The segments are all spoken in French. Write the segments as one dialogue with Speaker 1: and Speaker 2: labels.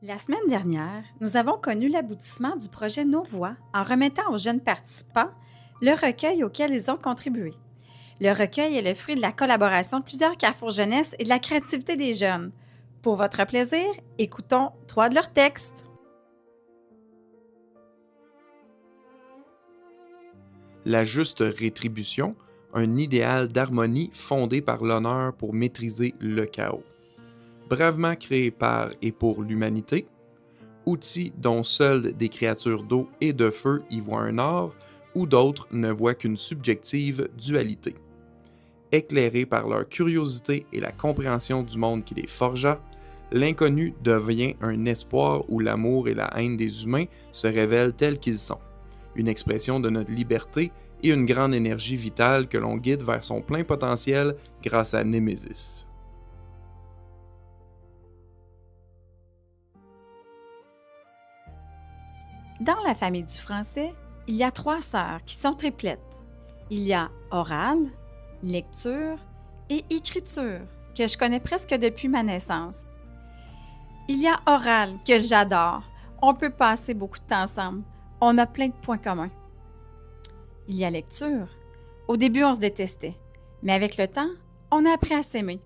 Speaker 1: La semaine dernière, nous avons connu l'aboutissement du projet Nos Voix en remettant aux jeunes participants le recueil auquel ils ont contribué. Le recueil est le fruit de la collaboration de plusieurs carrefours jeunesse et de la créativité des jeunes. Pour votre plaisir, écoutons 3 de leurs textes.
Speaker 2: La juste rétribution, un idéal d'harmonie fondé par l'honneur pour maîtriser le chaos. Bravement créé par et pour l'humanité, outil dont seules des créatures d'eau et de feu y voient un or, ou d'autres ne voient qu'une subjective dualité. Éclairés par leur curiosité et la compréhension du monde qui les forgea, l'inconnu devient un espoir où l'amour et la haine des humains se révèlent tels qu'ils sont, une expression de notre liberté et une grande énergie vitale que l'on guide vers son plein potentiel grâce à Némésis.
Speaker 1: Dans la famille du français, il y a 3 sœurs qui sont triplettes. Il y a oral, lecture et écriture, que je connais presque depuis ma naissance. Il y a oral, que j'adore. On peut passer beaucoup de temps ensemble. On a plein de points communs. Il y a lecture. Au début, on se détestait. Mais avec le temps, on a appris à s'aimer.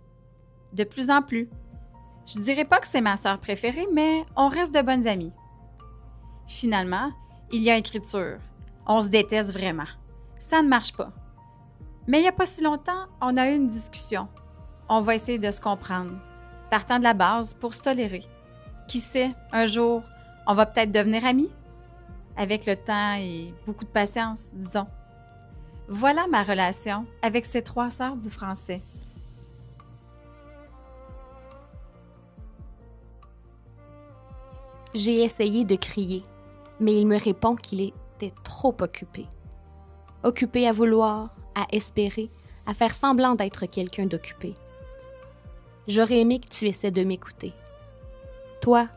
Speaker 1: De plus en plus. Je dirais pas que c'est ma sœur préférée, mais on reste de bonnes amies. Finalement, il y a écriture. On se déteste vraiment. Ça ne marche pas. Mais il n'y a pas si longtemps, on a eu une discussion. On va essayer de se comprendre, partant de la base pour se tolérer. Qui sait, un jour, on va peut-être devenir amis? Avec le temps et beaucoup de patience, disons. Voilà ma relation avec ces 3 sœurs du français.
Speaker 3: J'ai essayé de crier, mais il me répond qu'il était trop occupé. Occupé à vouloir, à espérer, à faire semblant d'être quelqu'un d'occupé. J'aurais aimé que tu essaies de m'écouter. Toi,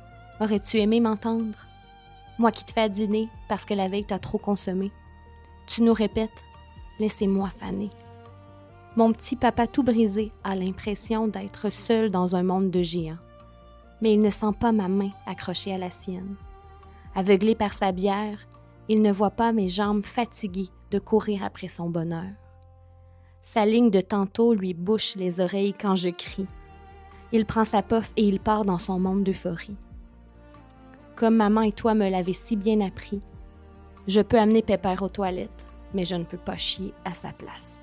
Speaker 3: aurais-tu aimé m'entendre? Moi qui te fais à dîner parce que la veille t'as trop consommé. Tu nous répètes, laissez-moi faner. Mon petit papa tout brisé a l'impression d'être seul dans un monde de géants. Mais il ne sent pas ma main accrochée à la sienne. Aveuglé par sa bière, il ne voit pas mes jambes fatiguées de courir après son bonheur. Sa ligne de tantôt lui bouche les oreilles quand je crie. Il prend sa puff et il part dans son monde d'euphorie. Comme maman et toi me l'avaient si bien appris, je peux amener Pépère aux toilettes, mais je ne peux pas chier à sa place.